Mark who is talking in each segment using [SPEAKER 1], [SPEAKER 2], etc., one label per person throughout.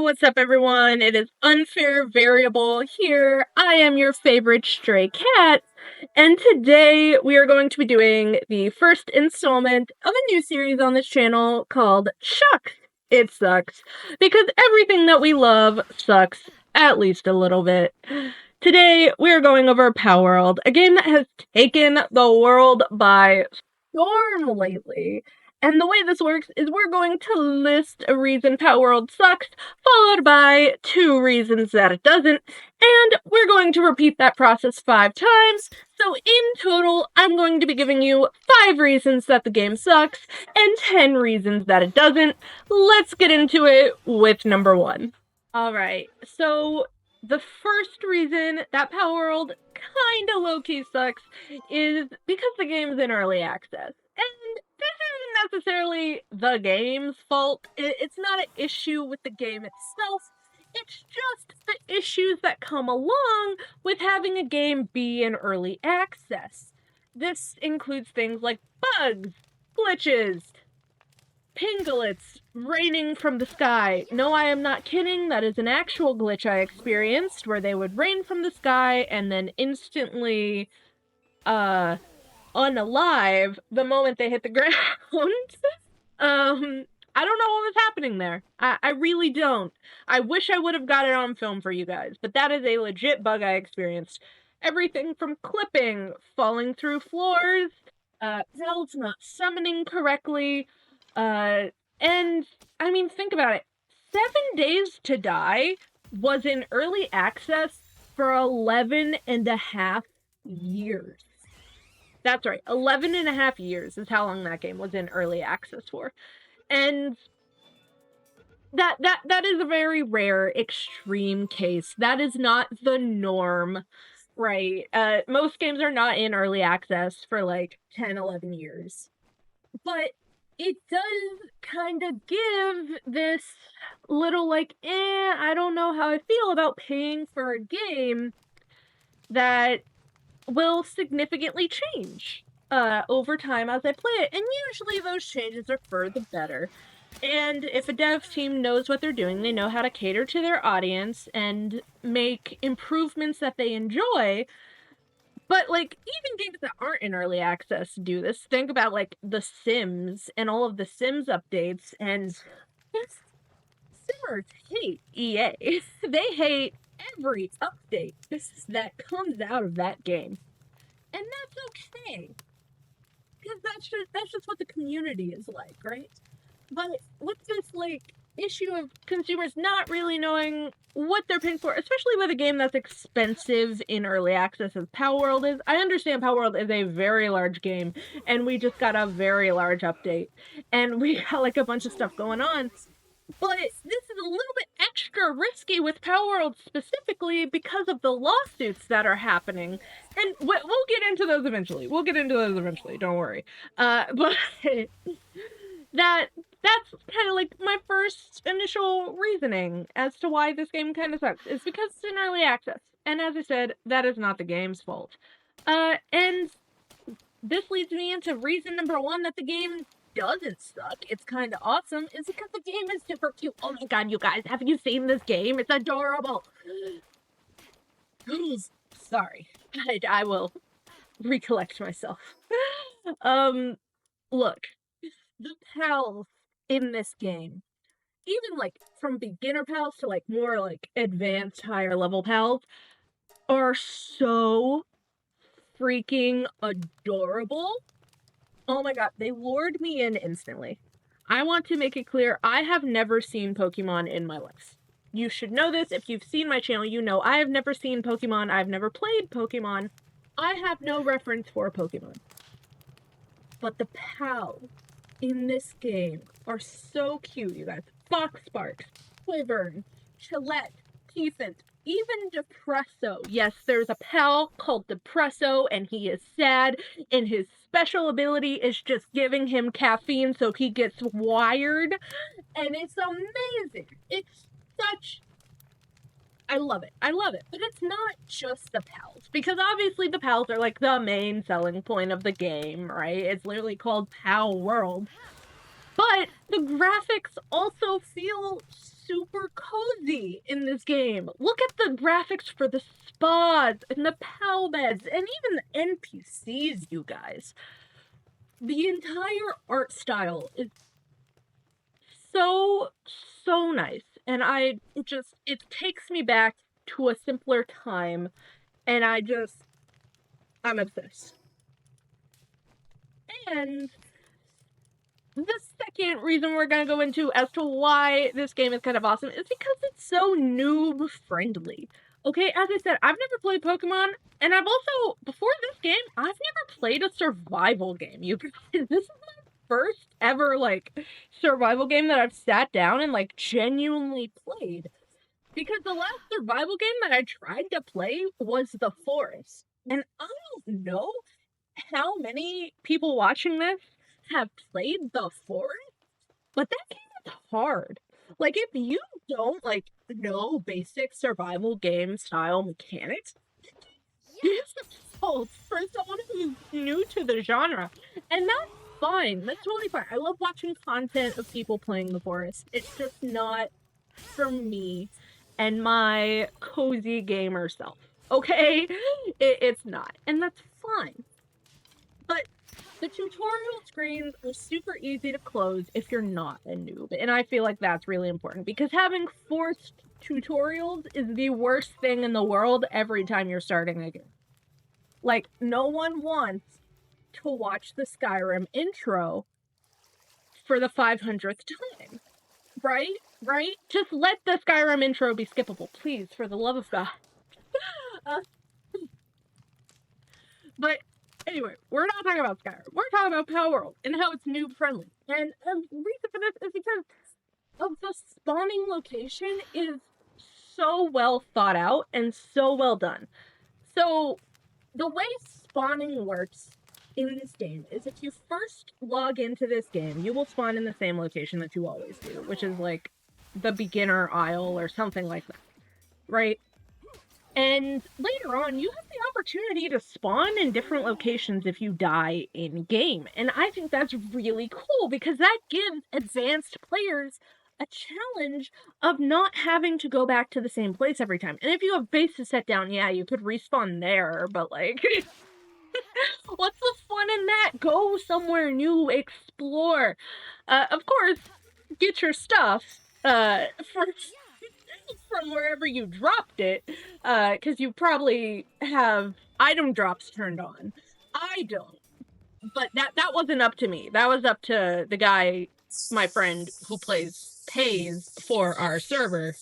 [SPEAKER 1] what's up everyone? It is Unfair Variable here. I am your favorite stray cat, and today we are going to be doing the first installment of a new series on this channel called Shucks. It sucks, because everything that we love sucks at least a little bit. Today we are going over Palworld, a game that has taken the world by storm lately. And the way this works is we're going to list a reason Palworld sucks, followed by 2 reasons that it doesn't, and we're going to repeat that process 5 times. So in total, I'm going to be giving you 5 reasons that the game sucks, and 10 reasons that it doesn't. Let's get into it with number 1. Alright, so the first reason that Palworld kinda low-key sucks is because the game's in early access. And this isn't necessarily the game's fault. It's not an issue with the game itself. It's just the issues that come along with having a game be in early access. This includes things like bugs, glitches, pingulets raining from the sky. No, I am not kidding. That is an actual glitch I experienced where they would rain from the sky and then instantly, unalive the moment they hit the ground. I don't know what was happening there. I really don't. I wish I would have got it on film for you guys, but that is a legit bug I experienced. Everything from clipping, falling through floors, cells not summoning correctly, and, I mean, think about it. 7 Days to Die was in early access for 11.5 years. That's right, 11.5 years is how long that game was in early access for. And that is a very rare, extreme case. That is not the norm, right? Most games are not in early access for like 10, 11 years. But it does kind of give this little like, I don't know how I feel about paying for a game that will significantly change over time as I play it, and usually those changes are for the better. And if a dev team knows what they're doing, they know how to cater to their audience and make improvements that they enjoy. But, like, even games that aren't in early access do this. Think about, like, The Sims and all of the Sims updates, and Simmers hate EA. They hate every update that comes out of that game. And that's okay. Because that's just what the community is like, right? But with this, like, issue of consumers not really knowing what they're paying for, especially with a game that's expensive in early access as Palworld is. I understand Palworld is a very large game, and we just got a very large update, and we got, like, a bunch of stuff going on. But this is a little bit extra risky with Palworld specifically because of the lawsuits that are happening. And we'll get into those eventually. Don't worry. But that's kind of like my first initial reasoning as to why this game kind of sucks. It's because it's in early access. And as I said, that is not the game's fault. And this leads me into reason number 1 that the game doesn't suck. It's kind of awesome. Is because the game is super cute. Oh my god, you guys, have you seen this game? It's adorable. Sorry. I will recollect myself. Look, the pals in this game, even like from beginner pals to like more like advanced higher level pals, are so freaking adorable. Oh my god, they lured me in instantly. I want to make it clear, I have never seen Pokemon in my life. You should know this. If you've seen my channel, you know I have never seen Pokemon. I've never played Pokemon. I have no reference for Pokemon. But the pals in this game are so cute, you guys. Foxsparks, Wyvern, Chillette, Tiefent, even Depresso. Yes, there's a pal called Depresso, and he is sad, and his special ability is just giving him caffeine so he gets wired, and it's amazing. It's such... I love it. But it's not just the pals, because obviously the pals are like the main selling point of the game, right? It's literally called Palworld. But the graphics also feel super cozy in this game. Look at the graphics for the spas and the PAL beds and even the NPCs, you guys. The entire art style is so, so nice. And it takes me back to a simpler time. And I'm obsessed. And the second reason we're going to go into as to why this game is kind of awesome is because it's so noob friendly. Okay, as I said, I've never played Pokemon, and I've also, before this game, I've never played a survival game. You guys, this is my first ever, survival game that I've sat down and, genuinely played. Because the last survival game that I tried to play was The Forest. And I don't know how many people watching this have played The Forest, but that game is hard. If you don't, know basic survival game style mechanics, it's difficult for someone who's new to the genre. And that's fine. That's totally fine. I love watching content of people playing The Forest. It's just not for me and my cozy gamer self. Okay? It's not. And that's fine. But the tutorial screens are super easy to close if you're not a noob, and I feel like that's really important, because having forced tutorials is the worst thing in the world every time you're starting a game. No one wants to watch the Skyrim intro for the 500th time, right? Right? Just let the Skyrim intro be skippable, please, for the love of God. But anyway, we're not talking about Skyrim. We're talking about Palworld and how it's noob friendly. And the reason for this is because of the spawning location is so well thought out and so well done. So the way spawning works in this game is if you first log into this game, you will spawn in the same location that you always do, which is the beginner aisle or something like that, right? And later on, you have the opportunity to spawn in different locations if you die in-game. And I think that's really cool, because that gives advanced players a challenge of not having to go back to the same place every time. And if you have base to set down, yeah, you could respawn there, but what's the fun in that? Go somewhere new, explore. Of course, get your stuff from wherever you dropped it, because you probably have item drops turned on. I don't. But that wasn't up to me. That was up to the guy, my friend, who pays for our server.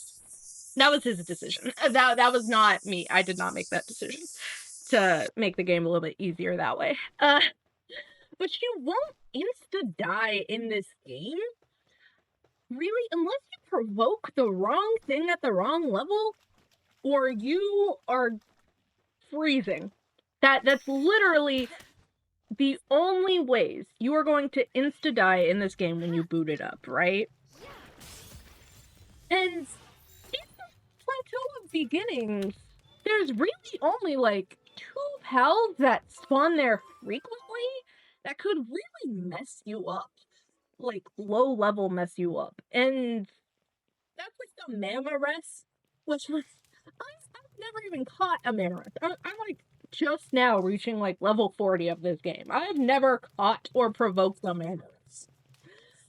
[SPEAKER 1] That was his decision. That was not me. I did not make that decision to make the game a little bit easier that way. But you won't insta-die in this game, really, unless you provoke the wrong thing at the wrong level, or you are freezing. That's literally the only ways you are going to insta-die in this game when you boot it up, right? And in the Plateau of Beginnings, there's really only 2 pals that spawn there frequently that could really mess you up. Low level mess you up. And that's the Mammoress, which was, I've never even caught a Mammoress. I'm just now reaching level 40 of this game. I've never caught or provoked a Mammoress.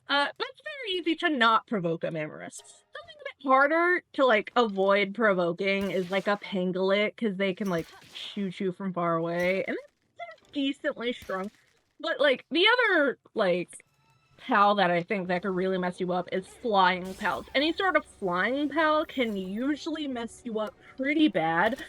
[SPEAKER 1] But it's very easy to not provoke a Mammoress. Something a bit harder to avoid provoking is a Pangolin, because they can shoot you from far away, and they're decently strong. But the other pal that I think that could really mess you up is flying pals. Any sort of flying pal can usually mess you up pretty bad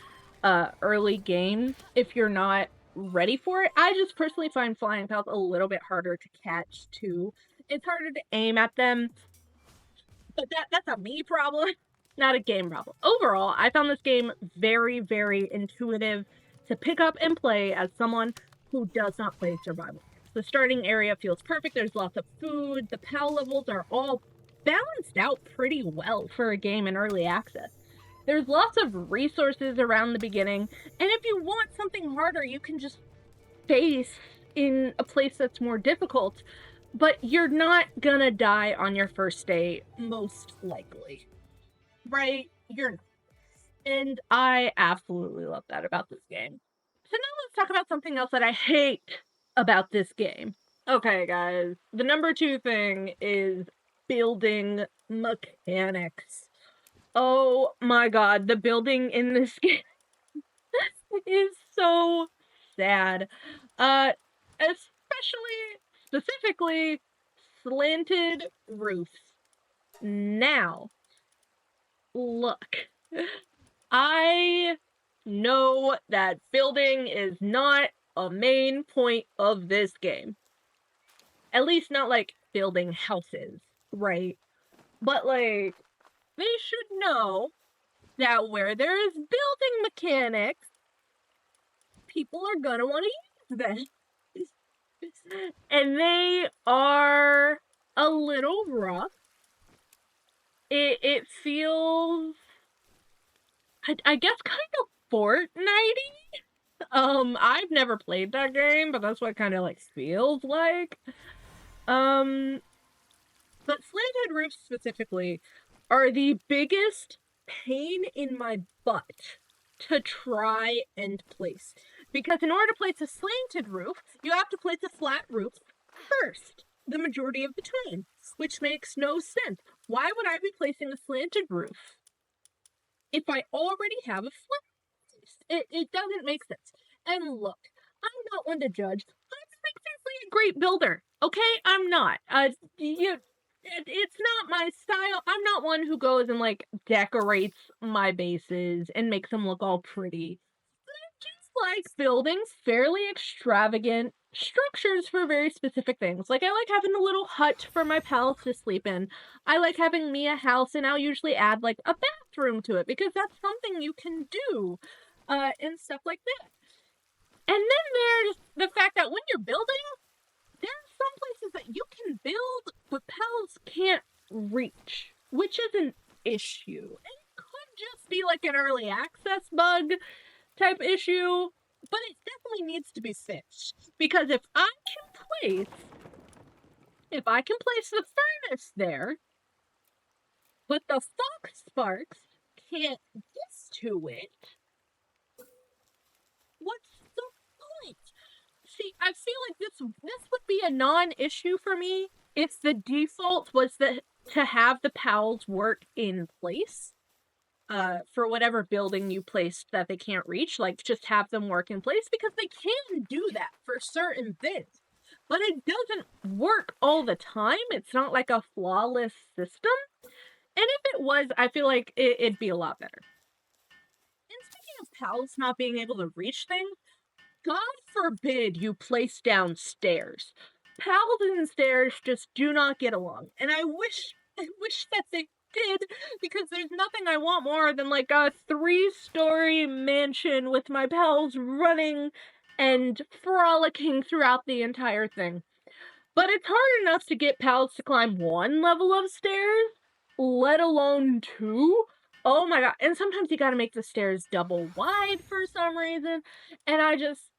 [SPEAKER 1] early game if you're not ready for it. I just personally find flying pals a little bit harder to catch too. It's harder to aim at them, but that's a me problem, not a game problem. Overall, I found this game very, very intuitive to pick up and play as someone who does not play survival. The starting area feels perfect. There's lots of food. The PAL levels are all balanced out pretty well for a game in early access. There's lots of resources around the beginning, and if you want something harder, you can just base in a place that's more difficult, but you're not gonna die on your first day, most likely. right? You're not. And I absolutely love that about this game. So now let's talk about something else that I hate about this game. Okay, guys. The number 2 thing is building mechanics. Oh my god, the building in this game is so sad. Specifically, slanted roofs. Now, look, I know that building is not a main point of this game. At least not like building houses, right? But like, they should know that where there is building mechanics, people are gonna want to use them. And they are a little rough. It feels, I guess, kind of Fortnite-y. I've never played that game, but that's what it kind of like feels like. But slanted roofs specifically are the biggest pain in my butt to try and place. Because in order to place a slanted roof, you have to place a flat roof first, the majority of the time, which makes no sense. Why would I be placing a slanted roof if I already have a flat roof? It doesn't make sense. And look, I'm not one to judge. I'm not exactly a great builder, okay? I'm not. It's not my style. I'm not one who goes and like decorates my bases and makes them look all pretty. I just like building fairly extravagant structures for very specific things. Like I like having a little hut for my pals to sleep in. I like having me a house, and I'll usually add like a bathroom to it because that's something you can do, and stuff like that. And then there's the fact that when you're building, there are some places that you can build, but pals can't reach, which is an issue. It could just be like an early access bug type issue, but it definitely needs to be fixed. Because if I can place the furnace there, but the fox sparks can't get to it, what's the point? See, I feel like this would be a non-issue for me if the default was to have the pals work in place. For whatever building you placed that they can't reach, like just have them work in place, because they can do that for certain things. But it doesn't work all the time. It's not like a flawless system. And if it was, I feel like it'd be a lot better. And speaking of pals not being able to reach things, God forbid you place down stairs. Pals and stairs just do not get along. And I wish that they did, because there's nothing I want more than like a 3-story mansion with my pals running and frolicking throughout the entire thing. But it's hard enough to get pals to climb 1 level of stairs, let alone 2. Oh my god. And sometimes you gotta make the stairs double wide for some reason. And I just,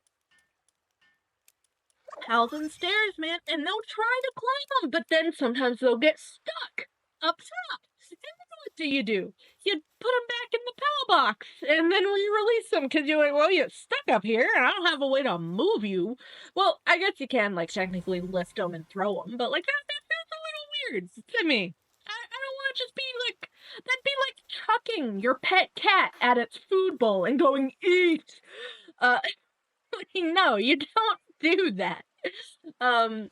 [SPEAKER 1] pals and stairs, man. And they'll try to climb them, but then sometimes they'll get stuck up top. And then what do? You put them back in the pal box, and then re-release them, because you're like, well, you're stuck up here, and I don't have a way to move you. Well, I guess you can, like, technically lift them and throw them, but, like, that feels a little weird to me. I don't want to just be, like, that'd be like chucking your pet cat at its food bowl and going, eat! No, you don't do that. And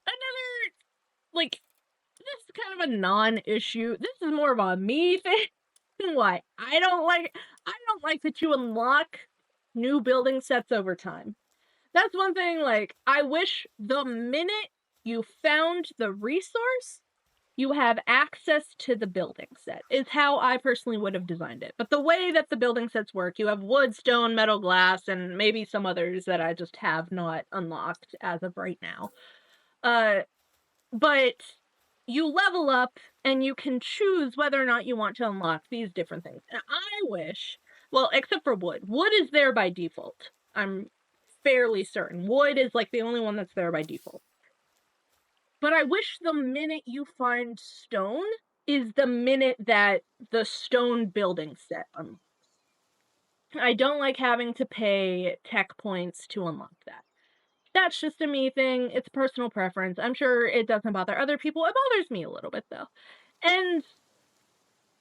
[SPEAKER 1] another, like, this is kind of a non-issue. This is more of a me thing. Why? I don't like that you unlock new building sets over time. That's one thing, like, I wish the minute you found the resource, you have access to the building set, is how I personally would have designed it. But the way that the building sets work, you have wood, stone, metal, glass, and maybe some others that I just have not unlocked as of right now. But you level up, and you can choose whether or not you want to unlock these different things. And I wish, well, except for wood. Wood is there by default. I'm fairly certain. Wood is, like, the only one that's there by default. But I wish the minute you find stone is the minute that the stone building set unlocks. I don't like having to pay tech points to unlock that. That's just a me thing. It's personal preference. I'm sure it doesn't bother other people. It bothers me a little bit though. And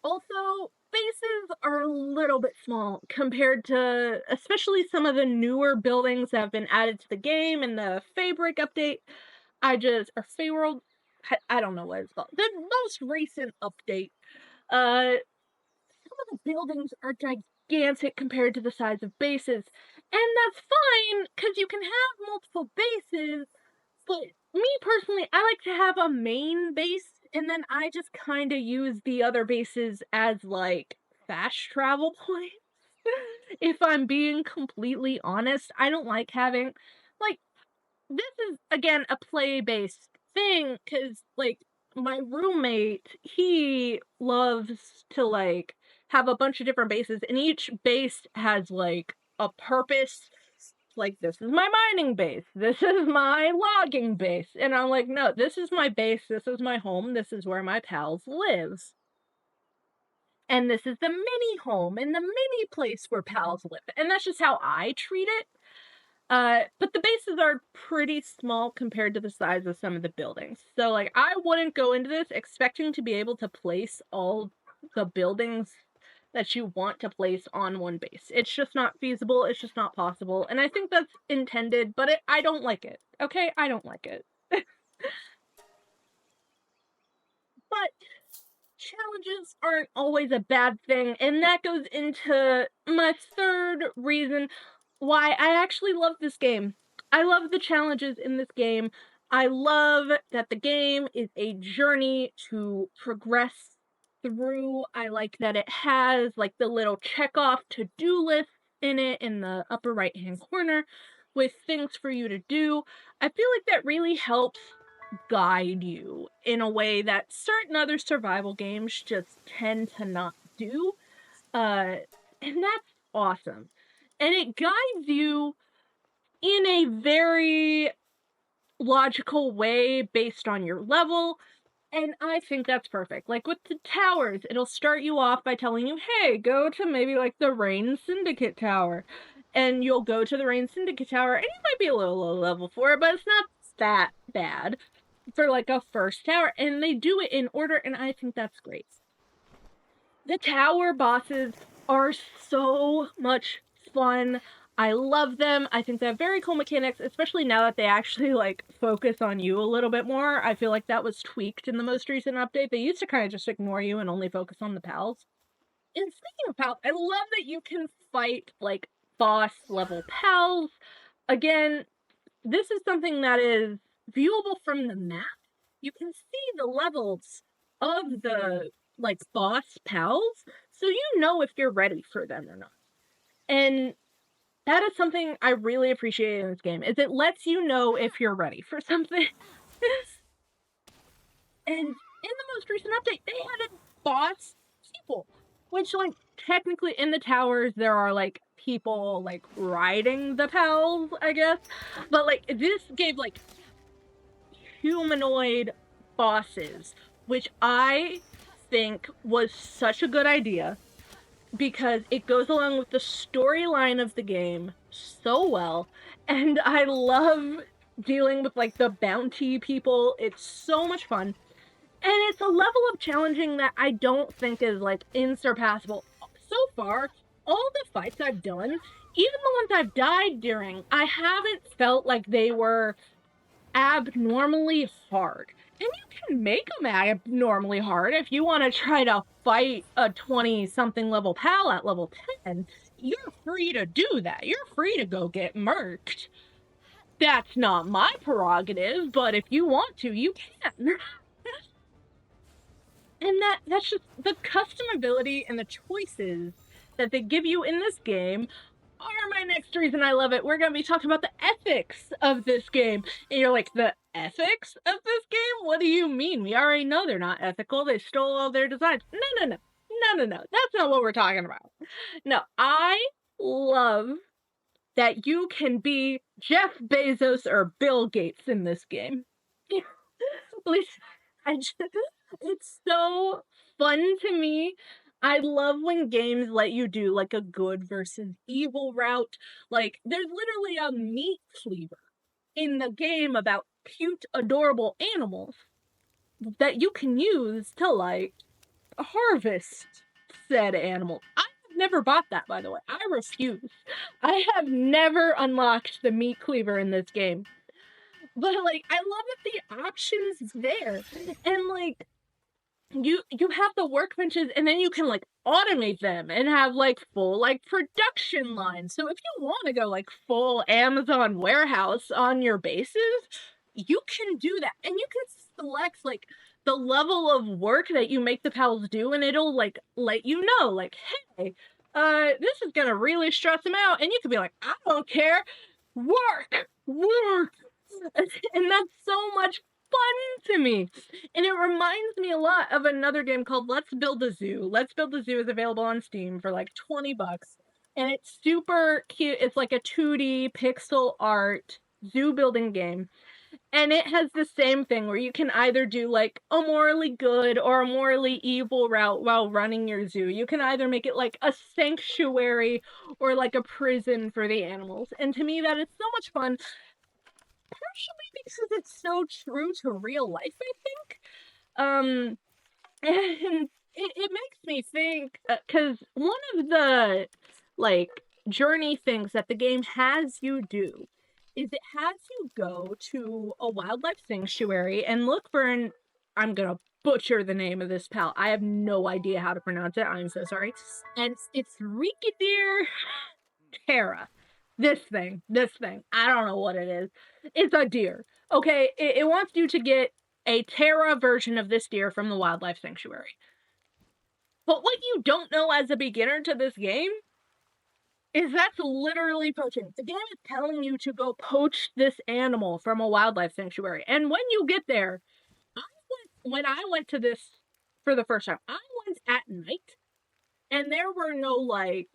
[SPEAKER 1] also, bases are a little bit small compared to especially some of the newer buildings that have been added to the game and the Fabric update. Or Feyworld, I don't know what it's called. The most recent update. Some of the buildings are gigantic compared to the size of bases. And that's fine, because you can have multiple bases, but me personally, I like to have a main base, and then I just kind of use the other bases as, like, fast travel points. If I'm being completely honest, I don't like having, like, this is, again, a play-based thing, because, like, my roommate, he loves to, like, have a bunch of different bases, and each base has, like, a purpose. Like, this is my mining base, this is my logging base, and I'm like, no, this is my base, this is my home, this is where my pals live. And this is the mini home and the mini place where pals live, and that's just how I treat it. But the bases are pretty small compared to the size of some of the buildings. So, like, I wouldn't go into this expecting to be able to place all the buildings that you want to place on one base. It's just not feasible. It's just not possible. And I think that's intended, but I don't like it. Okay? I don't like it. But challenges aren't always a bad thing, and that goes into my third reason why I actually love this game. I love the challenges in this game. I love that the game is a journey to progress through. I like that it has, like, the little check off to-do list in it in the upper right hand corner with things for you to do. I feel like that really helps guide you in a way that certain other survival games just tend to not do. And that's awesome. And it guides you in a very logical way based on your level. And I think that's perfect. Like with the towers, it'll start you off by telling you, hey, go to maybe like the Rain Syndicate Tower. And you'll go to the Rain Syndicate Tower, and you might be a little low level for it, but it's not that bad for like a first tower. And they do it in order, and I think that's great. The tower bosses are so much fun. I love them. I think they have very cool mechanics, especially now that they actually, like, focus on you a little bit more. I feel like that was tweaked in the most recent update. They used to kind of just ignore you and only focus on the pals. And speaking of pals, I love that you can fight, like, boss-level pals. Again, this is something that is viewable from the map. You can see the levels of the, like, boss pals, so you know if you're ready for them or not. And that is something I really appreciate in this game, is it lets you know if you're ready for something. And in the most recent update, they added boss people, which, like, technically in the towers there are, like, people, like, riding the pals, I guess. But, like, this gave, like, humanoid bosses, which I think was such a good idea because it goes along with the storyline of the game so well, and I love dealing with, like, the bounty people. It's so much fun, and it's a level of challenging that I don't think is, like, insurpassable. So far, all the fights I've done, even the ones I've died during, I haven't felt like they were abnormally hard. And you can make them abnormally hard if you want to try to fight a 20-something level pal at level 10. You're free to do that. You're free to go get murked. That's not my prerogative, but if you want to, you can. And that's just the customability and the choices that they give you in this game are my next reason I love it. We're going to be talking about the ethics of this game. And you're like, the ethics of this game? What do you mean? We already know they're not ethical. They stole all their designs. No. That's not what we're talking about. No, I love that you can be Jeff Bezos or Bill Gates in this game. Like, it's so fun to me. I love when games let you do like a good versus evil route. Like, there's literally a meat cleaver in the game about cute, adorable animals that you can use to like harvest said animal. I have never bought that, by the way. I refuse. I have never unlocked the meat cleaver in this game. But like, I love that the options there. And like, you have the workbenches and then you can like automate them and have like full like production lines. So if you want to go like full Amazon warehouse on your bases, you can do that. And you can select like the level of work that you make the pals do, and it'll like let you know, like, hey, this is gonna really stress them out. And you could be like, I don't care. Work. And that's so much fun to me. And it reminds me a lot of another game called Let's Build a Zoo. Let's Build a Zoo is available on Steam for like $20. And it's super cute. It's like a 2D pixel art zoo building game. And it has the same thing where you can either do like a morally good or a morally evil route while running your zoo. You can either make it like a sanctuary or like a prison for the animals. And to me, that is so much fun. Partially because it's so true to real life, I think. And it makes me think, because one of the, like, journey things that the game has you do is it has you go to a wildlife sanctuary and look for an, I'm gonna butcher the name of this pal. I have no idea how to pronounce it. I'm so sorry. And it's Rikidir Terra. This thing. I don't know what it is. It's a deer. Okay, it wants you to get a Terra version of this deer from the wildlife sanctuary. But what you don't know as a beginner to this game is that's literally poaching. The game is telling you to go poach this animal from a wildlife sanctuary. And when you get there, when I went to this for the first time, I went at night, and there were no, like,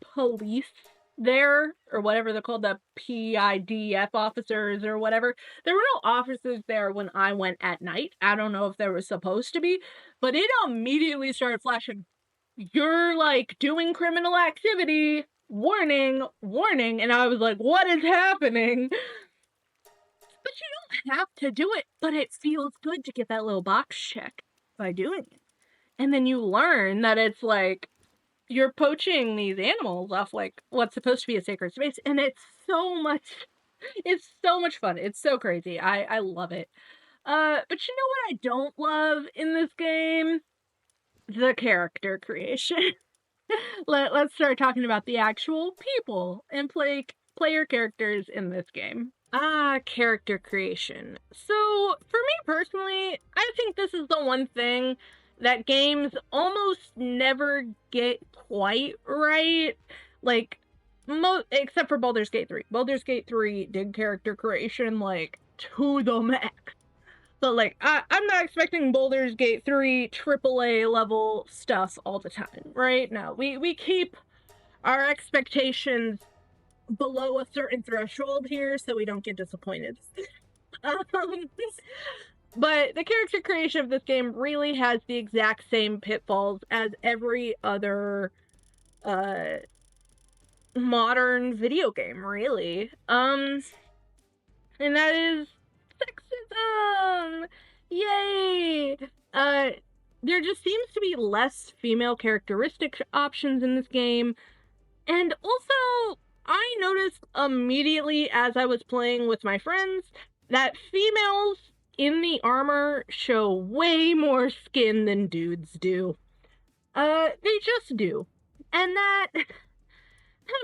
[SPEAKER 1] police there, or whatever they're called, the PIDF officers or whatever. There were no officers there when I went at night. I don't know if there was supposed to be, but it immediately started flashing, you're like doing criminal activity, warning, and I was like, what is happening? But you don't have to do it, but it feels good to get that little box check by doing it. And then you learn that it's like, you're poaching these animals off like what's supposed to be a sacred space, and it's so much fun. It's so crazy. I love it. But you know what I don't love in this game? The character creation. Let's start talking about the actual people and player characters in this game. Character creation. So, for me personally, I think this is the one thing that games almost never get quite right. Like, except for Baldur's Gate 3. Baldur's Gate 3 did character creation, like, to the max. But, like, I'm not expecting Baldur's Gate 3 AAA level stuff all the time, right? No, we keep our expectations below a certain threshold here so we don't get disappointed. But the character creation of this game really has the exact same pitfalls as every other modern video game, really. And that is sexism! Yay! There just seems to be less female characteristic options in this game. And also, I noticed immediately as I was playing with my friends that females in the armor show way more skin than dudes do. They just do. And that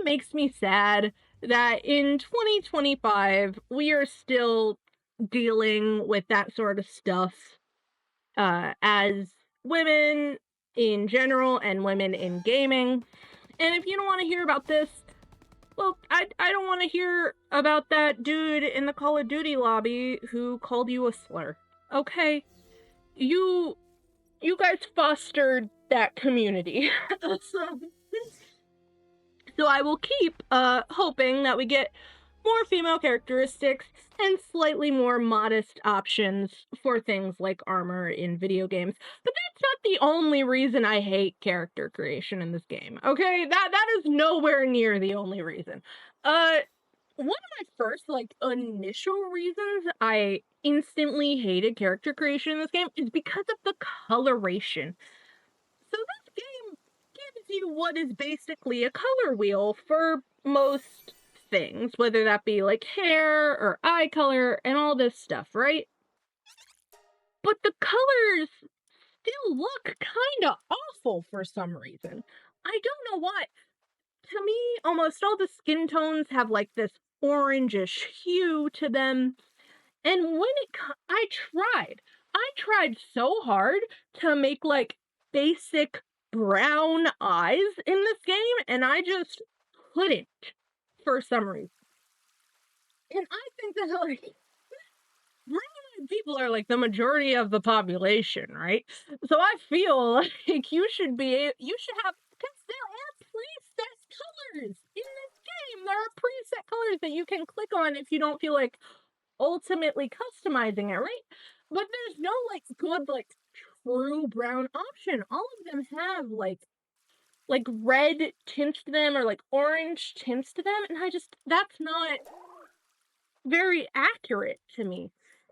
[SPEAKER 1] makes me sad that in 2025, we are still dealing with that sort of stuff, as women in general and women in gaming. And if you don't want to hear about this, well, I don't want to hear about that dude in the Call of Duty lobby who called you a slur. Okay? You guys fostered that community. So I will keep hoping that we get more female characteristics, and slightly more modest options for things like armor in video games. But that's not the only reason I hate character creation in this game. Okay, that is nowhere near the only reason. One of my first initial reasons I instantly hated character creation in this game is because of the coloration. So this game gives you what is basically a color wheel for most things, whether that be like hair or eye color and all this stuff, right? But the colors still look kind of awful for some reason. I don't know why. To me, almost all the skin tones have like this orangish hue to them. And when I tried so hard to make like basic brown eyes in this game, and I just couldn't for some reason. And I think that like brown people are like the majority of the population, right? So I feel like you should have, because there are preset colors in this game. There are preset colors that you can click on if you don't feel like ultimately customizing it, right? But there's no like good like true brown option. All of them have like red tints to them or like orange tints to them, and that's not very accurate to me.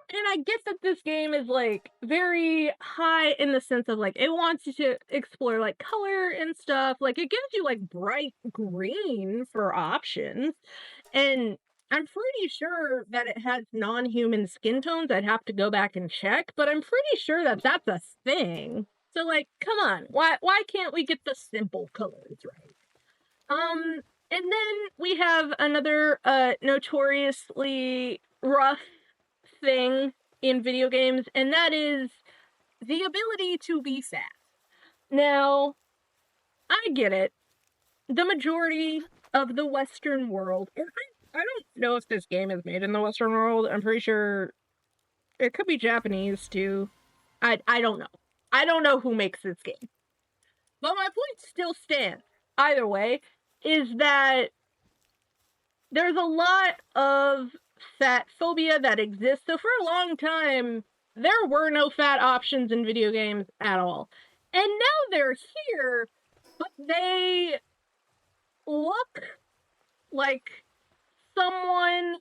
[SPEAKER 1] And I get that this game is like very high in the sense of like it wants you to explore like color and stuff. Like it gives you like bright green for options. And I'm pretty sure that it has non-human skin tones. I'd have to go back and check, but I'm pretty sure that that's a thing. So like, come on. Why can't we get the simple colors right? And then we have another notoriously rough thing in video games, and that is the ability to be fast. Now, I get it. The majority of the Western world, and I don't know if this game is made in the Western world. I'm pretty sure it could be Japanese too. I don't know. I don't know who makes this game. But my point still stands. Either way, is that there's a lot of fat phobia that exists. So for a long time, there were no fat options in video games at all. And now they're here, but they look like someone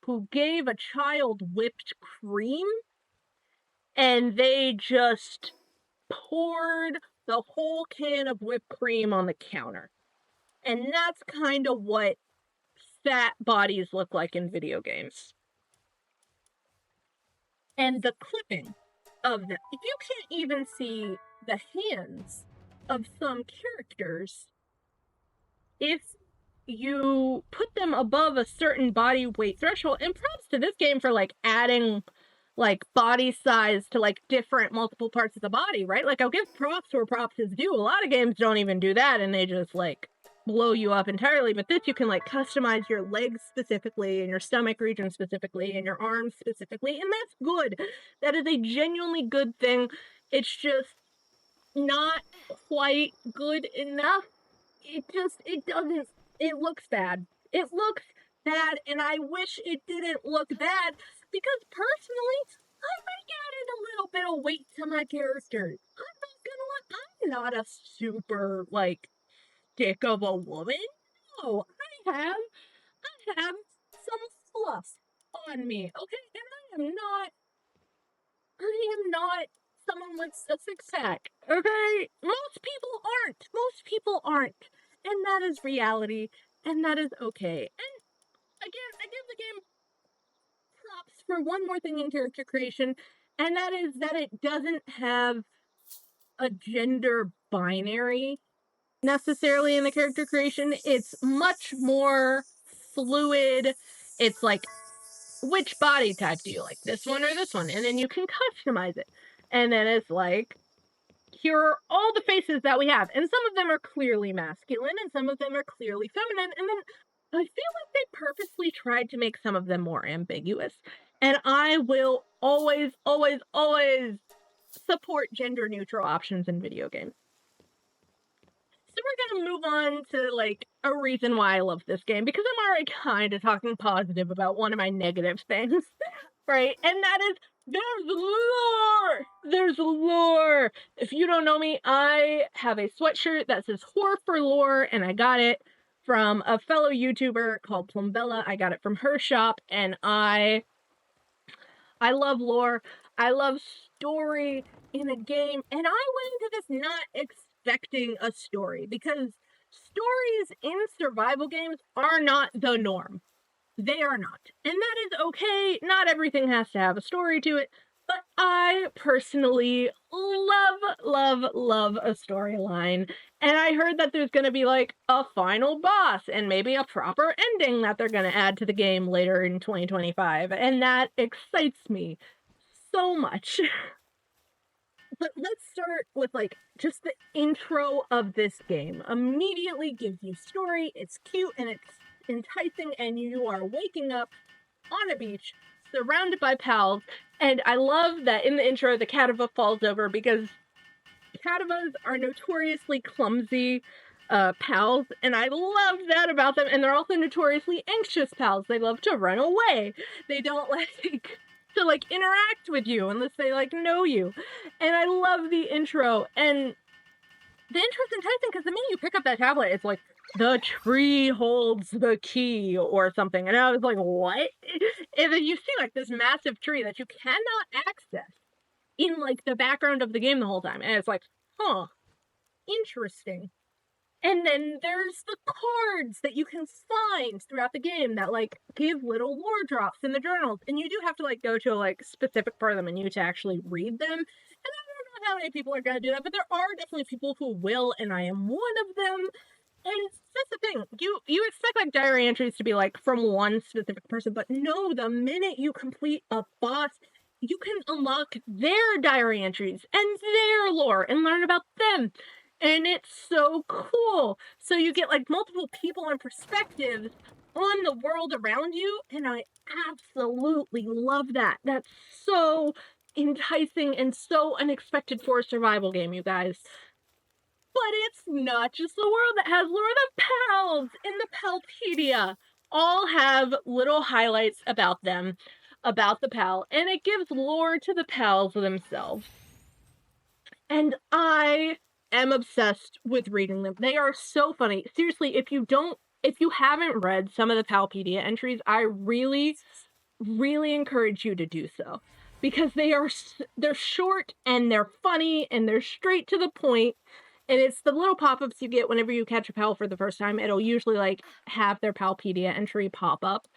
[SPEAKER 1] who gave a child whipped cream and they just poured the whole can of whipped cream on the counter. And that's kind of what fat bodies look like in video games. And the clipping of them. If you can't even see the hands of some characters, if you put them above a certain body weight threshold, and props to this game for like adding like body size to like different multiple parts of the body, right? Like I'll give props where props is due. A lot of games don't even do that and they just like blow you up entirely, but this you can like customize your legs specifically and your stomach region specifically and your arms specifically, and that's good. That is a genuinely good thing. It's just not quite good enough. It looks bad. It looks bad, and I wish it didn't look bad, because personally, I might added a little bit of weight to my characters. I'm not a super, like, dick of a woman. No, I have some fluff on me, okay? And I am not someone with a six-pack, okay? Most people aren't. And that is reality, and that is okay. And again, I give the game props for one more thing in character creation, and that is that it doesn't have a gender binary necessarily in the character creation. It's much more fluid. It's like, which body type do you like? This one or this one? And then you can customize it. And then it's like, here are all the faces that we have. And some of them are clearly masculine and some of them are clearly feminine. And then I feel like they purposely tried to make some of them more ambiguous. And I will always, always, always support gender neutral options in video games. So we're gonna move on to like a reason why I love this game because I'm already kind of talking positive about one of my negative things, right? And that is there's lore. There's lore. If you don't know me, I have a sweatshirt that says "Whore for Lore," and I got it from a fellow YouTuber called Plumbella. I got it from her shop, and I love lore. I love story in a game, and I went into this not expecting a story because stories in survival games are not the norm. They are not. And that is okay. Not everything has to have a story to it. But I personally love a storyline. And I heard that there's going to be like a final boss and maybe a proper ending that they're going to add to the game later in 2025. And that excites me so much. But let's start with like just the intro of this game. Immediately gives you story. It's cute and it's enticing, and you are waking up on a beach surrounded by pals. And I love that in the intro the Catava falls over because Catavas are notoriously clumsy pals, and I love that about them. And they're also notoriously anxious pals. They love to run away. They don't like to like interact with you unless they like know you. And I love the intro. And the intro's enticing because the minute you pick up that tablet, it's like the tree holds the key or something. And I was like, what? And then you see like this massive tree that you cannot access in like the background of the game the whole time. And it's like, huh, interesting. And then there's the cards that you can find throughout the game that like give little lore drops in the journals. And you do have to like go to a like specific part of the menu to actually read them. And I don't know how many people are going to do that, but there are definitely people who will, and I am one of them. And that's the thing. You expect like diary entries to be like from one specific person, but no, the minute you complete a boss, you can unlock their diary entries and their lore and learn about them. And it's so cool. So you get like multiple people and perspectives on the world around you, and I absolutely love that. That's so enticing and so unexpected for a survival game, you guys. But it's not just the world that has lore. The pals in the Palpedia all have little highlights about them, about the pal, and it gives lore to the pals themselves. And I am obsessed with reading them. They are so funny. Seriously, if you haven't read some of the Palpedia entries, I really encourage you to do so because they're short and they're funny and they're straight to the point. And it's the little pop-ups you get whenever you catch a pal for the first time. It'll usually like have their Palpedia entry pop up.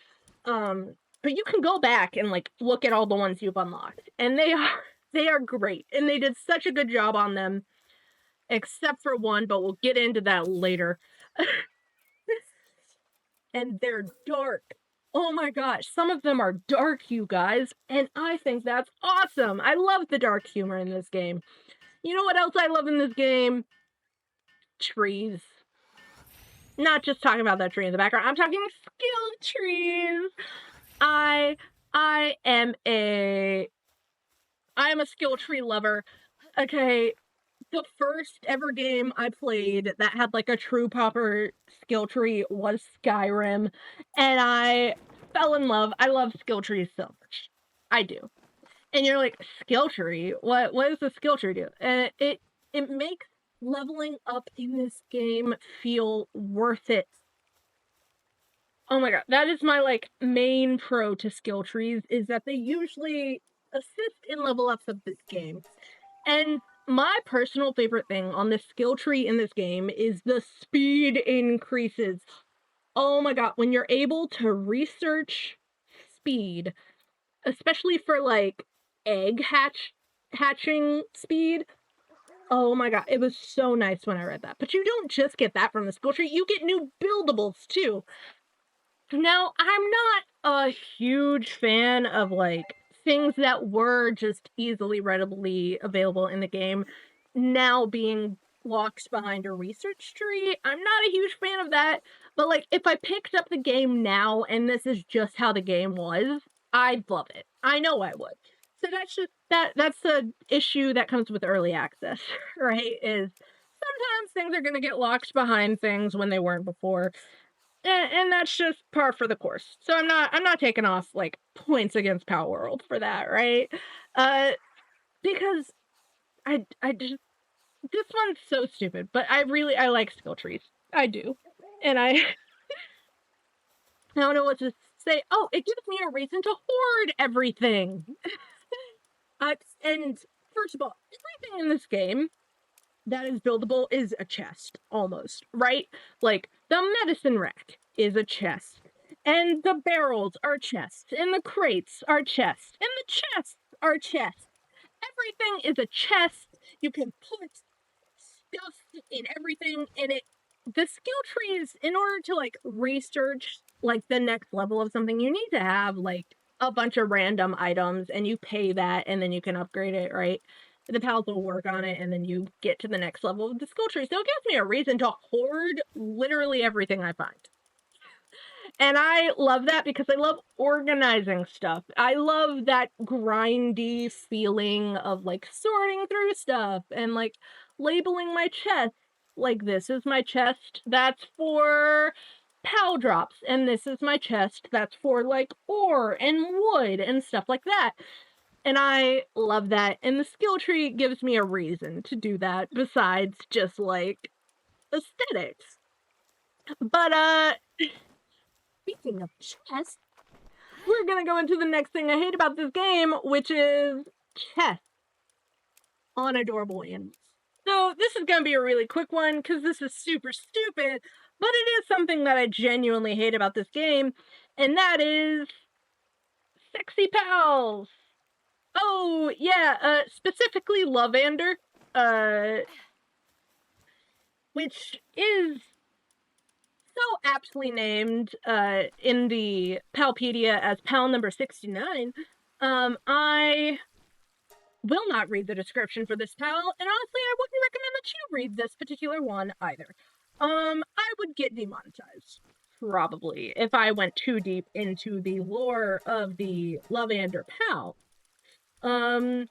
[SPEAKER 1] But you can go back and like look at all the ones you've unlocked, and they are great. And they did such a good job on them, except for one, but we'll get into that later. And they're dark. Oh my gosh, some of them are dark, you guys, and I think that's awesome. I love the dark humor in this game. You know what else I love in this game? Trees. Not just talking about that tree in the background. I'm talking skill trees. I am a skill tree lover. Okay, the first ever game I played that had like a true proper skill tree was Skyrim, and I fell in love. I love skill trees so much. I do. And you're like, skill tree? What does the skill tree do? And it makes leveling up in this game feel worth it. Oh my god, that is my like main pro to skill trees, is that they usually assist in level ups of this game. And my personal favorite thing on the skill tree in this game is the speed increases. Oh my god, when you're able to research speed, especially for like egg hatching speed. Oh my god, it was so nice when I read that. But you don't just get that from the skill tree, you get new buildables too. Now, I'm not a huge fan of like things that were just easily readily available in the game now being locked behind a research tree. I'm not a huge fan of that, but like if I picked up the game now and this is just how the game was, I'd love it. I know I would. So that's just that's the issue that comes with early access, right? Is sometimes things are going to get locked behind things when they weren't before. And that's just par for the course. So I'm not taking off like points against Palworld for that, right? Because I just this one's so stupid, but I like skill trees. I do. And I don't know what to say. Oh, it gives me a reason to hoard everything. And first of all, everything in this game that is buildable is a chest, almost, right? Like, the medicine rack is a chest, and the barrels are chests, and the crates are chests, and the chests are chests. Everything is a chest. You can put stuff in everything, and the skill trees, in order to, like, research, like, the next level of something, you need to have, like, a bunch of random items, and you pay that, and then you can upgrade it, right? The pals will work on it, and then you get to the next level of the skill tree. So it gives me a reason to hoard literally everything I find. And I love that because I love organizing stuff. I love that grindy feeling of, like, sorting through stuff and, like, labeling my chest. Like, this is my chest that's for pal drops, and this is my chest that's for, like, ore and wood and stuff like that. And I love that. And the skill tree gives me a reason to do that besides just, like, aesthetics. But, speaking of chests, we're gonna go into the next thing I hate about this game, which is chests on adorable animals. So this is gonna be a really quick one, because this is super stupid, but it is something that I genuinely hate about this game, and that is sexy pals. Oh, yeah, specifically Lovander, which is so aptly named in the Palpedia as pal number 69. I will not read the description for this pal, and honestly, I wouldn't recommend that you read this particular one either. I would get demonetized, probably, if I went too deep into the lore of the Lovander pal. And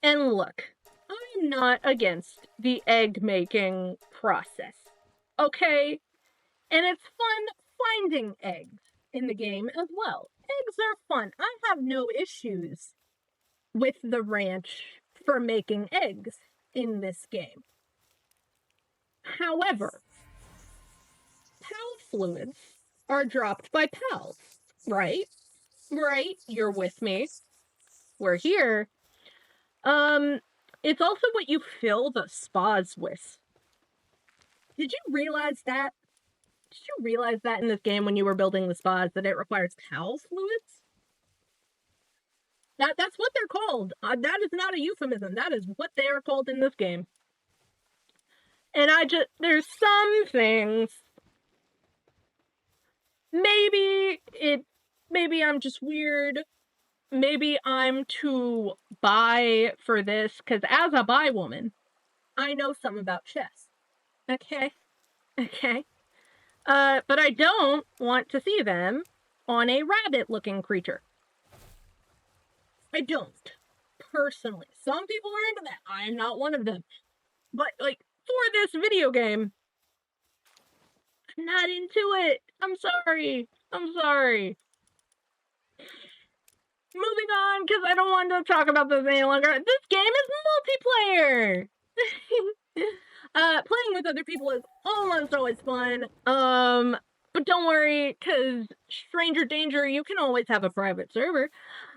[SPEAKER 1] look, I'm not against the egg making process, okay? And it's fun finding eggs in the game as well. Eggs are fun. I have no issues with the ranch for making eggs in this game. However, pal fluids are dropped by pals, right? Right? You're with me. We're here. It's also what you fill the spas with. Did you realize that? Did you realize that in this game when you were building the spas that it requires pal fluids? That's what they're called. That is not a euphemism. That is what they are called in this game. And there's some things. Maybe I'm just weird. Maybe I'm too bi for this, because as a bi woman, I know some about chess. Okay? But I don't want to see them on a rabbit-looking creature. I don't. Personally. Some people are into that. I'm not one of them. But, like, for this video game, I'm not into it. I'm sorry. Moving on, because I don't want to talk about this any longer. This game is multiplayer! Playing with other people is almost always fun. But don't worry, because stranger danger, you can always have a private server.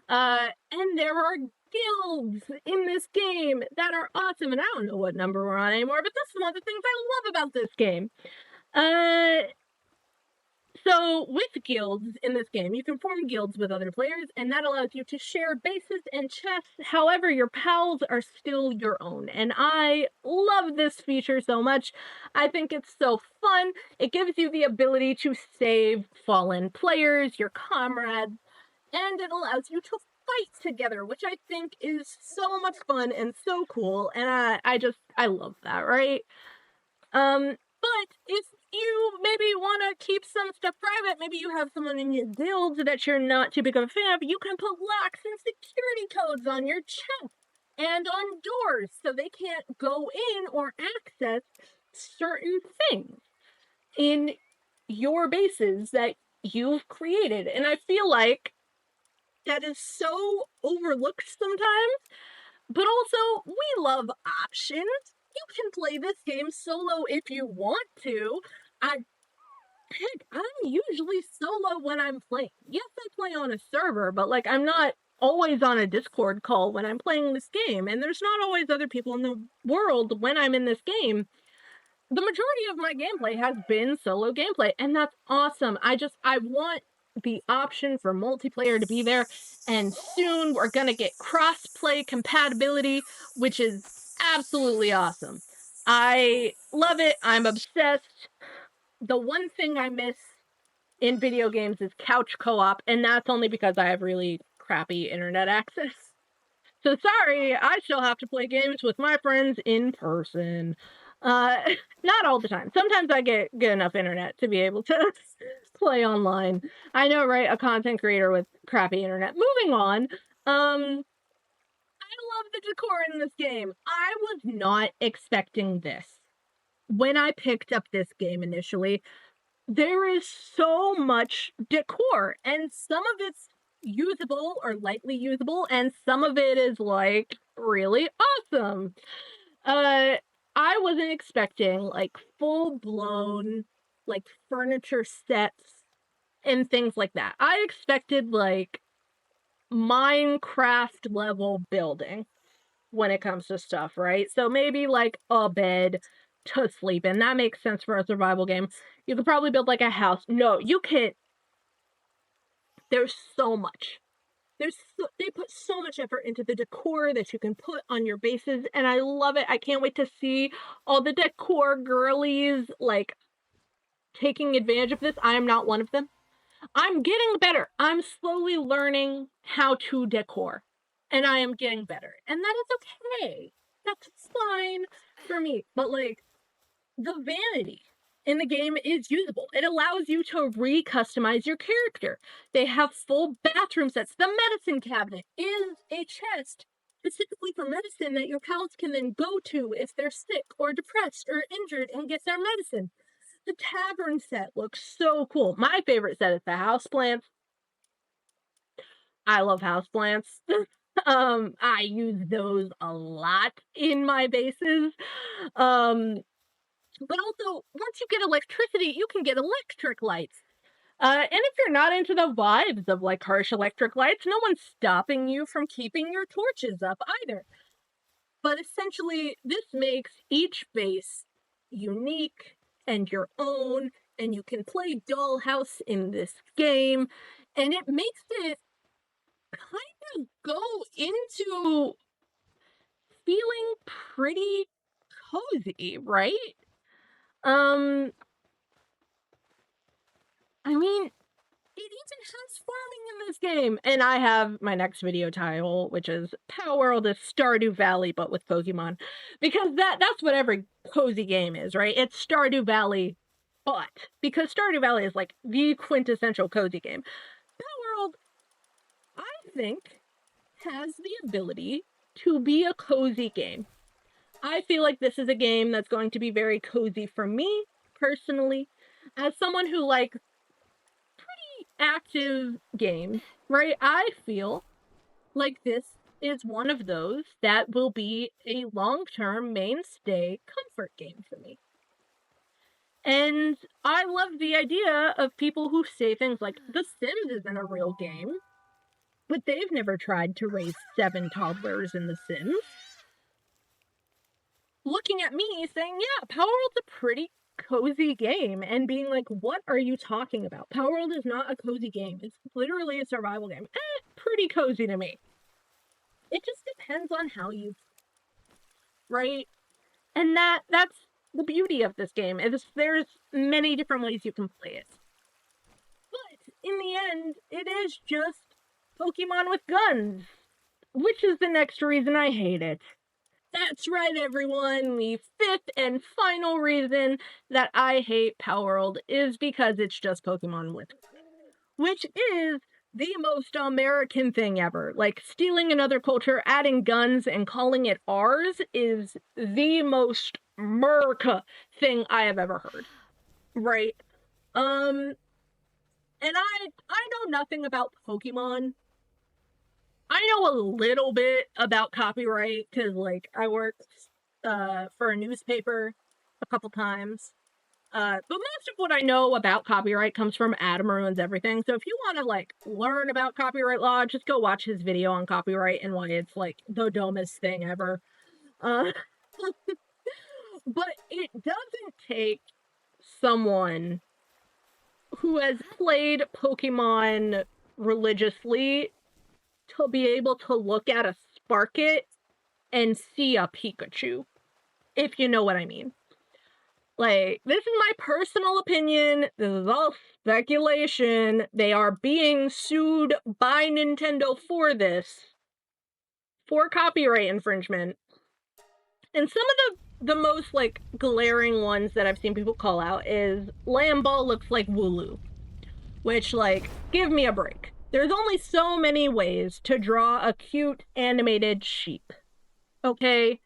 [SPEAKER 1] And there are guilds in this game that are awesome, and I don't know what number we're on anymore, but this is one of the things I love about this game. So with guilds in this game, you can form guilds with other players, and that allows you to share bases and chests. However, your pals are still your own, and I love this feature so much. I think it's so fun. It gives you the ability to save fallen players, your comrades, and it allows you to fight together, which I think is so much fun and so cool, and I love that, right? But if you maybe want to keep some stuff private, maybe you have someone in your guild that you're not too big of a fan of, you can put locks and security codes on your chest. and on doors so they can't go in or access certain things in your bases that you've created. And I feel like that is so overlooked sometimes, but also we love options. You can play this game solo if you want to. I'm usually solo when I'm playing. Yes, I play on a server, but like I'm not always on a Discord call when I'm playing this game, and there's not always other people in the world when I'm in this game. The majority of my gameplay has been solo gameplay, and that's awesome. I want the option for multiplayer to be there, and soon we're gonna get cross-play compatibility, which is absolutely awesome. I love it. I'm obsessed. The one thing I miss in video games is couch co-op, and that's only because I have really crappy internet access. So sorry, I still have to play games with my friends in person. Uh, not all the time. Sometimes I get good enough internet to be able to play online. I know, right? A content creator with crappy internet. Moving on. I love the decor in this game. I was not expecting this. When I picked up this game initially, there is so much decor, and some of it's usable or lightly usable, and some of it is like really awesome. I wasn't expecting like full blown like furniture sets and things like that. I expected like Minecraft level building when it comes to stuff, right? So maybe like a bed to sleep in. That makes sense for a survival game. You could probably build like a house. No, you can't. There's so much. They put so much effort into the decor that you can put on your bases, and I love it. I can't wait to see all the decor girlies like taking advantage of this. I am not one of them. I'm getting better. I'm slowly learning how to decor, and I am getting better, and that is okay. That's fine for me. But like the vanity in the game is usable. It allows you to re-customize your character. They have full bathroom sets. The medicine cabinet is a chest specifically for medicine that your pals can then go to if they're sick or depressed or injured and get their medicine. The tavern set looks so cool. My favorite set is the houseplants. I love houseplants. I use those a lot in my bases. But also, once you get electricity, you can get electric lights. And if you're not into the vibes of like harsh electric lights, no one's stopping you from keeping your torches up either. But essentially, this makes each base unique and your own, and you can play Dollhouse in this game, and it makes it kind of go into feeling pretty cozy, right? Um, I mean, it even has farming in this game. And I have my next video title, which is Palworld is Stardew Valley, but with Pokemon. Because that's what every cozy game is, right? It's Stardew Valley, but because Stardew Valley is like the quintessential cozy game. Palworld, I think, has the ability to be a cozy game. I feel like this is a game that's going to be very cozy for me, personally. As someone who likes active games, right? I feel like this is one of those that will be a long-term mainstay comfort game for me. And I love the idea of people who say things like, The Sims isn't a real game, but they've never tried to raise 7 toddlers in The Sims. Looking at me saying, yeah, Palworld's a pretty cozy game, and being like, what are you talking about? Palworld is not a cozy game. It's literally a survival game. Pretty cozy to me. It just depends on how you, right? And that's the beauty of this game, is there's many different ways you can play it. But in the end, it is just Pokemon with guns, which is the next reason I hate it. That's right, everyone. The fifth and final reason that I hate Palworld is because it's just Pokemon with, which is the most American thing ever. Like, stealing another culture, adding guns, and calling it ours is the most America thing I have ever heard. Right? Um, and I know nothing about Pokemon. I know a little bit about copyright because, like, I worked for a newspaper a couple times. But most of what I know about copyright comes from Adam Ruins Everything. So if you want to like learn about copyright law, just go watch his video on copyright and why it's like the dumbest thing ever. Uh, but it doesn't take someone who has played Pokemon religiously to be able to look at a Sparkit and see a Pikachu, if you know what I mean. Like, this is my personal opinion. This is all speculation. They are being sued by Nintendo for this, for copyright infringement. And some of the most, like, glaring ones that I've seen people call out is Lamball looks like Wooloo. Which, like, give me a break. There's only so many ways to draw a cute animated sheep. Okay?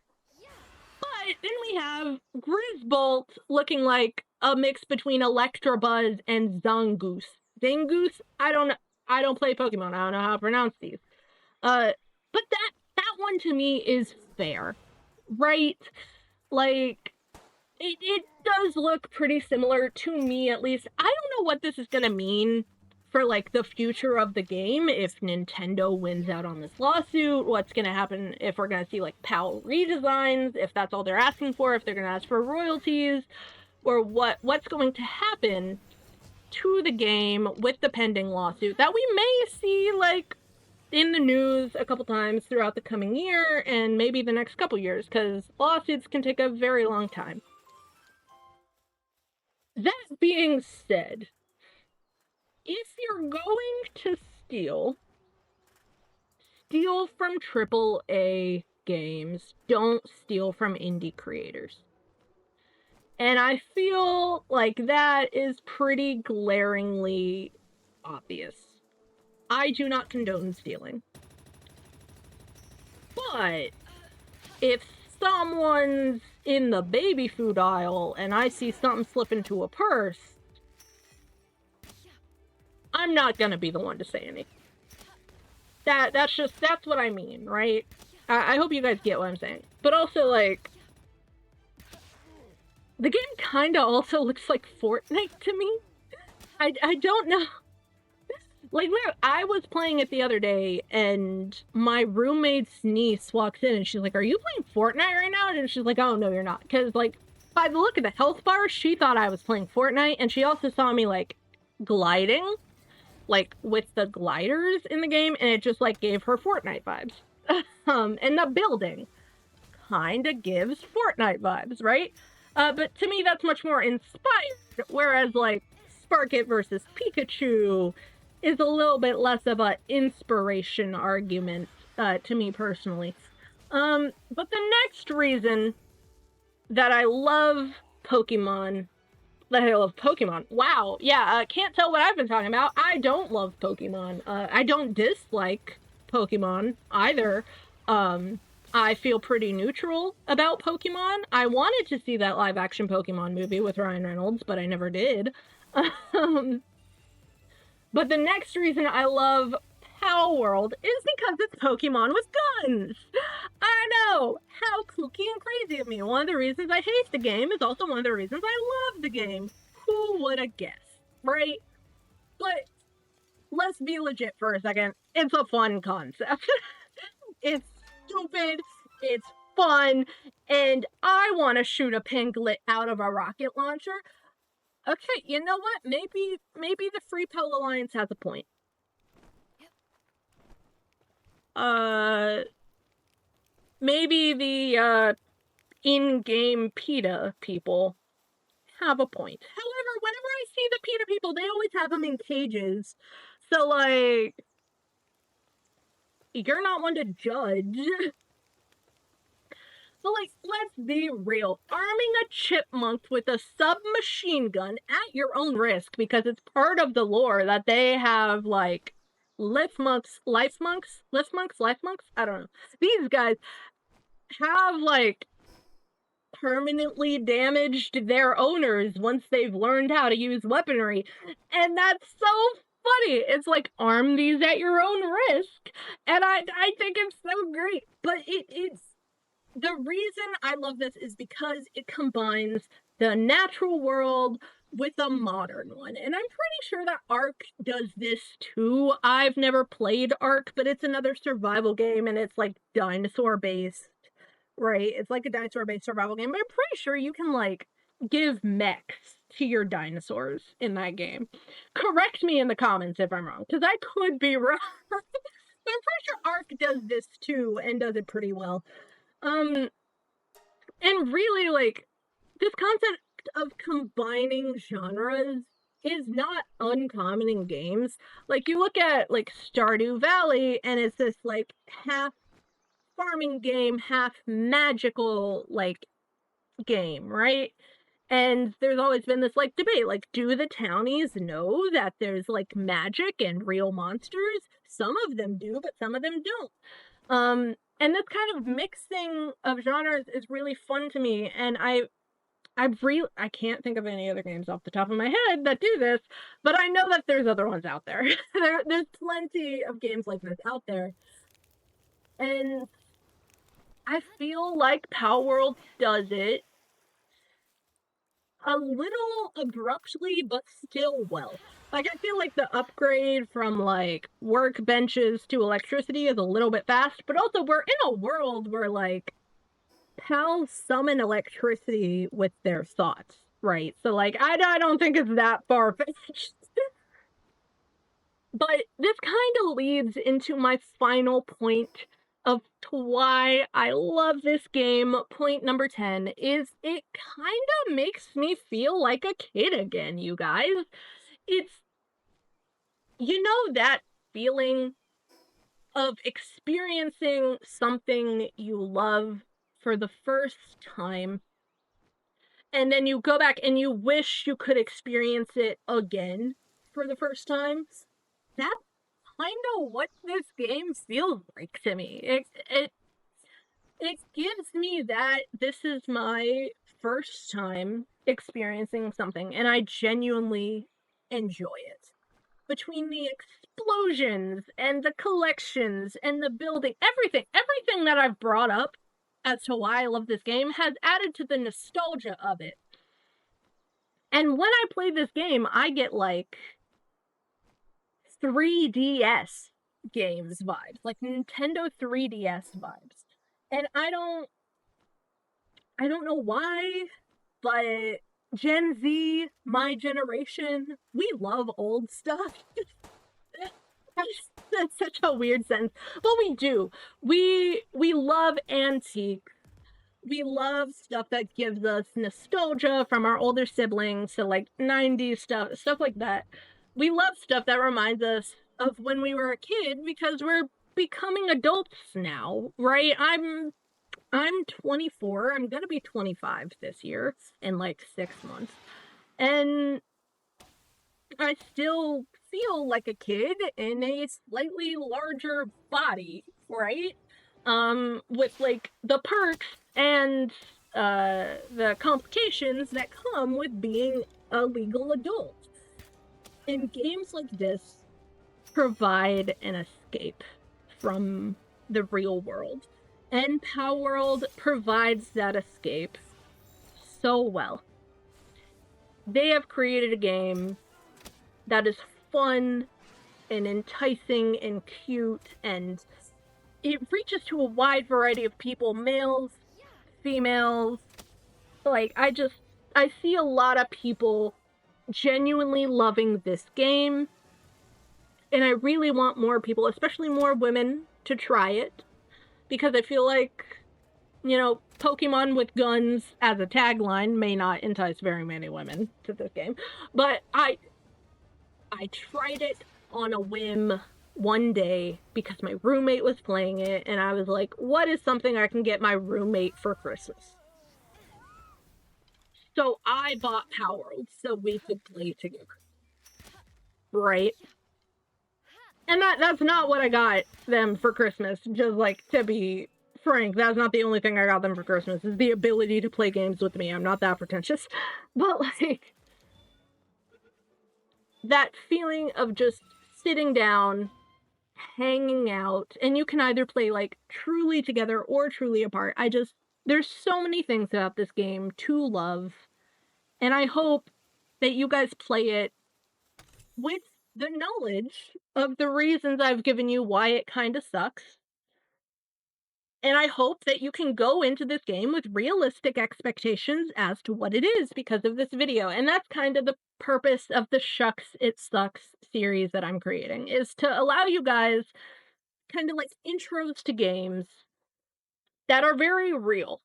[SPEAKER 1] But then we have Grizzbolt looking like a mix between Electabuzz and Zangoose. Zangoose? I don't play Pokemon. I don't know how to pronounce these. But that one to me is fair. Right? Like, it does look pretty similar to me, at least. I don't know what this is gonna mean for, like, the future of the game if Nintendo wins out on this lawsuit. What's gonna happen if we're gonna see, like, PAL redesigns, if that's all they're asking for, if they're gonna ask for royalties, or what's going to happen to the game with the pending lawsuit that we may see, like, in the news a couple times throughout the coming year and maybe the next couple years, because lawsuits can take a very long time. That being said, if you're going to steal from AAA games. Don't steal from indie creators. And I feel like that is pretty glaringly obvious. I do not condone stealing. But if someone's in the baby food aisle and I see something slip into a purse, I'm not gonna be the one to say anything. That's what I mean, right? I hope you guys get what I'm saying. But also, like, the game kinda also looks like Fortnite to me. I don't know. Like, I was playing it the other day, and my roommate's niece walks in, and she's like, "Are you playing Fortnite right now?" And she's like, "Oh, no, you're not." Because, like, by the look of the health bar, she thought I was playing Fortnite, and she also saw me, like, gliding, like, with the gliders in the game, and it just, like, gave her Fortnite vibes. And the building kinda gives Fortnite vibes, right? But to me, that's much more inspired, whereas, like, Sparkit versus Pikachu is a little bit less of an inspiration argument, to me personally. But the next reason that I love Pokemon, wow, yeah, can't tell what I've been talking about. I don't love Pokemon. I don't dislike Pokemon either. I feel pretty neutral about Pokemon. I wanted to see that live-action Pokemon movie with Ryan Reynolds, but I never did. But the next reason I love Palworld is because it's Pokemon with guns. I know, how kooky and crazy of me. One of the reasons I hate the game is also one of the reasons I love the game. Who would have guessed, right? But let's be legit for a second. It's a fun concept. It's stupid, it's fun, and I want to shoot a Pinglet out of a rocket launcher. Okay, you know what? Maybe the Free Pell Alliance has a point. Maybe the in-game PETA people have a point. However, whenever I see the PETA people, they always have them in cages. So, like, you're not one to judge. But, like, let's be real. Arming a chipmunk with a submachine gun at your own risk, because it's part of the lore that they have, like, Life Monks, I don't know. These guys have like permanently damaged their owners once they've learned how to use weaponry. And that's so funny. It's like arm these at your own risk. And I think it's so great. But it's the reason I love this is because it combines the natural world with a modern one. And I'm pretty sure that Ark does this too. I've never played Ark, but it's another survival game and it's like dinosaur based, right? It's like a dinosaur based survival game, but I'm pretty sure you can like give mechs to your dinosaurs in that game. Correct me in the comments if I'm wrong, because I could be wrong. But I'm pretty sure Ark does this too and does it pretty well. And really, like, this concept of combining genres is not uncommon in games. Like, you look at, like, Stardew Valley, and it's this, like, half farming game, half magical, like, game, right? And there's always been this, like, debate, like, do the townies know that there's, like, magic and real monsters? Some of them do, but some of them don't. And this kind of mixing of genres is really fun to me, and I can't think of any other games off the top of my head that do this, but I know that there's other ones out there. There's plenty of games like this out there, and I feel like Palworld does it a little abruptly, but still well. Like, I feel like the upgrade from, like, workbenches to electricity is a little bit fast, but also we're in a world where, like, pals summon electricity with their thoughts, right? So, like, I don't think it's that far-fetched. But this kind of leads into my final point of to why I love this game. Point number 10 is it kind of makes me feel like a kid again, you guys. It's, you know, that feeling of experiencing something you love for the first time, and then you go back and you wish you could experience it again for the first time. That's kind of what this game feels like to me. It gives me that this is my first time experiencing something, and I genuinely enjoy it. Between the explosions and the collections and the building, everything that I've brought up as to why I love this game has added to the nostalgia of it. And when I play this game, I get like 3DS games vibes, like Nintendo 3DS vibes. And I don't know why, but Gen Z, my generation, we love old stuff. That's such a weird sentence, but we do. We love antiques. We love stuff that gives us nostalgia from our older siblings, so like 90s stuff like that. We love stuff that reminds us of when we were a kid because we're becoming adults now, right? I'm 24. I'm going to be 25 this year in like 6 months. And I still feel like a kid in a slightly larger body, right? With like the perks and the complications that come with being a legal adult. And games like this provide an escape from the real world. And Palworld provides that escape so well. They have created a game that is fun and enticing and cute, and it reaches to a wide variety of people, males, females. Like, I see a lot of people genuinely loving this game, and I really want more people, especially more women, to try it, because I feel like, you know, Pokemon with guns as a tagline may not entice very many women to this game, but I tried it on a whim one day because my roommate was playing it, and I was like, what is something I can get my roommate for Christmas? So I bought Palworld so we could play together. Right? And that's not what I got them for Christmas. Just like to be frank, that's not the only thing I got them for Christmas. Is the ability to play games with me. I'm not that pretentious, but like that feeling of just sitting down, hanging out, and you can either play like truly together or truly apart. There's so many things about this game to love, and I hope that you guys play it with the knowledge of the reasons I've given you why it kind of sucks. And I hope that you can go into this game with realistic expectations as to what it is because of this video. And that's kind of the purpose of the Shucks It Sucks series that I'm creating, is to allow you guys kind of like intros to games that are very real.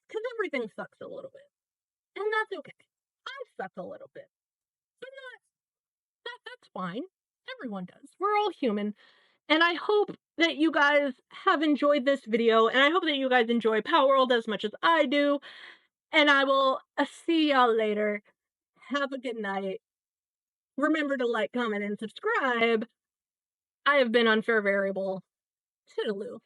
[SPEAKER 1] Because everything sucks a little bit. And that's okay. I suck a little bit. But that's fine. Everyone does. We're all human. And I hope that you guys have enjoyed this video, and I hope that you guys enjoy Palworld as much as I do. And I will see y'all later. Have a good night. Remember to like, comment, and subscribe. I have been Unfair Variable. Toodaloo.